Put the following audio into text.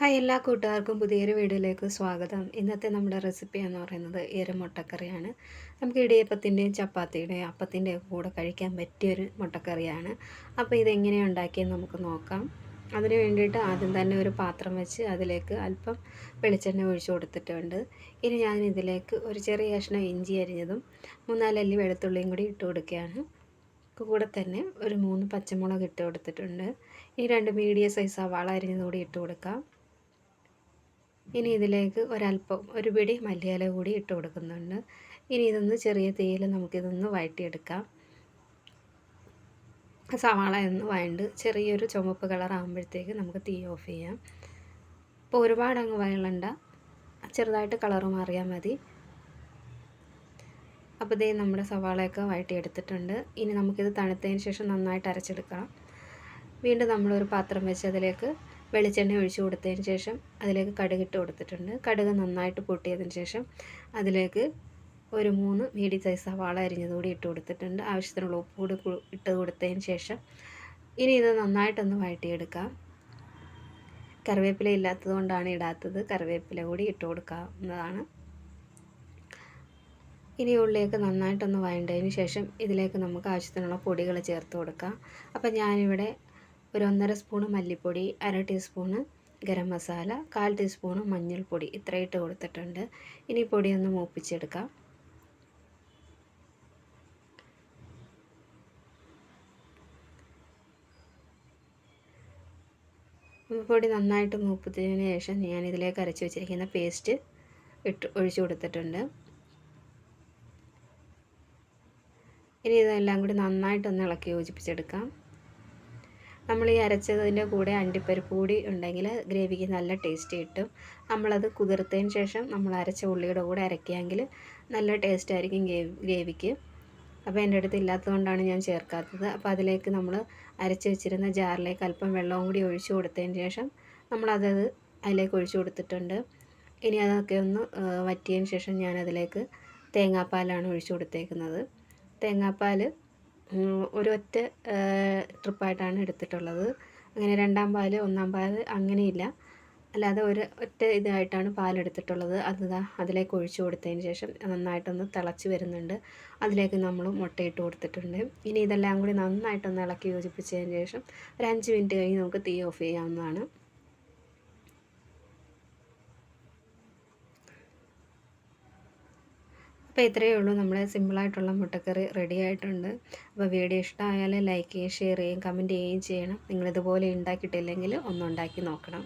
Hi എല്ലാ കൂട്ടുകാർക്കും പുതിയൊരു വീഡിയോയിലേക്ക് സ്വാഗതം. ഇന്നത്തെ നമ്മുടെ റെസിപ്പി എന്ന് പറയുന്നത് മുട്ടക്കറിയാണ്. നമുക്ക് ഇടിയപ്പത്തിൻ്റെയും ചപ്പാത്തിയുടെയും അപ്പത്തിൻ്റെയും കൂടെ കഴിക്കാൻ പറ്റിയൊരു മുട്ടക്കറിയാണ്. അപ്പോൾ ഇതെങ്ങനെയാണ് ഉണ്ടാക്കിയെന്ന് നമുക്ക് നോക്കാം. അതിന് വേണ്ടിയിട്ട് ആദ്യം തന്നെ ഒരു പാത്രം വെച്ച് അതിലേക്ക് അല്പം വെളിച്ചെണ്ണ ഒഴിച്ചു കൊടുത്തിട്ടുണ്ട്. ഇനി ഞാൻ ഇതിലേക്ക് ഒരു ചെറിയ കഷ്ണം ഇഞ്ചി അരിഞ്ഞതും 3-4 അല്ലി വെളുത്തുള്ളിയും കൂടി ഇട്ട് കൊടുക്കുകയാണ്. കൂടെ തന്നെ ഒരു 3 പച്ചമുളക് ഇട്ട് കൊടുത്തിട്ടുണ്ട്. ഈ 2 മീഡിയം സൈസ് സവാള അരിഞ്ഞതും കൂടി ഇട്ട് കൊടുക്കാം. ഇനി ഇതിലേക്ക് ഒരു പിടി മല്ലിയില കൂടി ഇട്ട് കൊടുക്കുന്നുണ്ട്. ഇനി ഇതൊന്ന് ചെറിയ തീയിൽ നമുക്കിതൊന്ന് വഴറ്റിയെടുക്കാം. സവാള ഒന്ന് വഴണ്ട് ചെറിയൊരു ചുവപ്പ് കളർ ആകുമ്പോഴത്തേക്ക് നമുക്ക് തീ ഓഫ് ചെയ്യാം. അപ്പോൾ ഒരുപാട് അങ്ങ് വഴളണ്ട, ചെറുതായിട്ട് കളറ് മാറിയാൽ മതി. അപ്പോൾ ഇതേ നമ്മുടെ സവാളയൊക്കെ വഴറ്റിയെടുത്തിട്ടുണ്ട്. ഇനി നമുക്കിത് തണുത്തതിന് ശേഷം നന്നായിട്ട് അരച്ചെടുക്കണം. വീണ്ടും നമ്മളൊരു പാത്രം വെച്ച് അതിലേക്ക് വെളിച്ചെണ്ണ ഒഴിച്ച് കൊടുത്തതിന് ശേഷം അതിലേക്ക് കടുകിട്ട് കൊടുത്തിട്ടുണ്ട്. കടുക് നന്നായിട്ട് പൊട്ടിയതിന് ശേഷം അതിലേക്ക് ഒരു 3 മീഡിയം സൈസ് സവാള അരിഞ്ഞതുകൂടി ഇട്ട് കൊടുത്തിട്ടുണ്ട്. ആവശ്യത്തിനുള്ള ഉപ്പ് കൂടി ഇട്ട് കൊടുത്തതിന് ശേഷം ഇനി ഇത് നന്നായിട്ടൊന്ന് വഴറ്റിയെടുക്കാം. കറിവേപ്പില ഇല്ലാത്തത് കൊണ്ടാണ് ഇടാത്തത്, കറിവേപ്പില കൂടി ഇട്ട് കൊടുക്കാവുന്നതാണ്. ഇനി ഉള്ളിലേക്ക് നന്നായിട്ടൊന്ന് വഴണ്ടതിന് ശേഷം ഇതിലേക്ക് നമുക്ക് ആവശ്യത്തിനുള്ള പൊടികൾ ചേർത്ത് കൊടുക്കാം. അപ്പോൾ ഞാനിവിടെ ഒരു 1.5 സ്പൂണ് മല്ലിപ്പൊടി, 1/2 ടീസ്പൂണ് ഗരം മസാല, 1/4 ടീസ്പൂണ് മഞ്ഞൾപ്പൊടി ഇത്രയും ഇട്ട് കൊടുത്തിട്ടുണ്ട്. ഇനി പൊടിയൊന്ന് മൂപ്പിച്ചെടുക്കാം. പൊടി നന്നായിട്ട് മൂപ്പിച്ചതിന് ശേഷം ഞാനിതിലേക്ക് അരച്ച് വെച്ചിരിക്കുന്ന പേസ്റ്റ് ഒഴിച്ചു കൊടുത്തിട്ടുണ്ട്. ഇനി ഇതെല്ലാം കൂടി നന്നായിട്ടൊന്ന് ഇളക്കി യോജിപ്പിച്ചെടുക്കാം. നമ്മൾ ഈ അരച്ചതിൻ്റെ കൂടെ അണ്ടിപ്പരിപ്പ് കൂടി ഉണ്ടെങ്കിൽ ഗ്രേവിക്ക് നല്ല ടേസ്റ്റ് കിട്ടും. നമ്മളത് കുതിർത്തതിന് ശേഷം നമ്മൾ അരച്ച ഉള്ളിയുടെ കൂടെ അരയ്ക്കുകയെങ്കിൽ നല്ല ടേസ്റ്റ് ആയിരിക്കും ഗ്രേവിക്ക്. അപ്പോൾ എൻ്റെ അടുത്ത് ഇല്ലാത്തതുകൊണ്ടാണ് ഞാൻ ചേർക്കാത്തത്. അപ്പോൾ അതിലേക്ക് നമ്മൾ അരച്ച് വെച്ചിരുന്ന ജാറിലേക്ക് അല്പം വെള്ളവും കൂടി ഒഴിച്ചു കൊടുത്തതിന് ശേഷം അതിലേക്ക് ഒഴിച്ചു കൊടുത്തിട്ടുണ്ട്. ഇനി അതൊക്കെ ഒന്ന് വറ്റിയതിന് ശേഷം ഞാനതിലേക്ക് തേങ്ങാപ്പാലാണ് ഒഴിച്ചു കൊടുത്തേക്കുന്നത്. തേങ്ങാപ്പാൽ ഒരൊറ്റ ട്രിപ്പായിട്ടാണ് എടുത്തിട്ടുള്ളത്. അങ്ങനെ 2ാം പാൽ 1ാം പാൽ അങ്ങനെയില്ല, അല്ലാതെ ഒറ്റ ഇതായിട്ടാണ് പാലെടുത്തിട്ടുള്ളത്. അതിലേക്ക് ഒഴിച്ചു കൊടുത്തതിന് ശേഷം നന്നായിട്ടൊന്ന് തിളച്ച് വരുന്നുണ്ട്. അതിലേക്ക് നമ്മൾ മുട്ടയിട്ട് കൊടുത്തിട്ടുണ്ട്. ഇനി ഇതെല്ലാം കൂടി നന്നായിട്ടൊന്ന് ഇളക്കി യോജിപ്പിച്ചതിന് ശേഷം ഒരു 5 മിനിറ്റ് കഴിഞ്ഞ് നമുക്ക് തീ ഓഫ് ചെയ്യാവുന്നതാണ്. അപ്പോൾ ഇത്രയേ ഉള്ളൂ, നമ്മുടെ സിമ്പിളായിട്ടുള്ള മുട്ടക്കറി റെഡി ആയിട്ടുണ്ട്. അപ്പോൾ വീഡിയോ ഇഷ്ടമായാൽ ലൈക്ക് ചെയ്യുകയും ഷെയർ ചെയ്യുകയും കമൻറ്റ് ചെയ്യുകയും ചെയ്യണം. നിങ്ങളിതുപോലെ ഉണ്ടാക്കിയിട്ടില്ലെങ്കിൽ ഒന്ന് ഉണ്ടാക്കി നോക്കണം.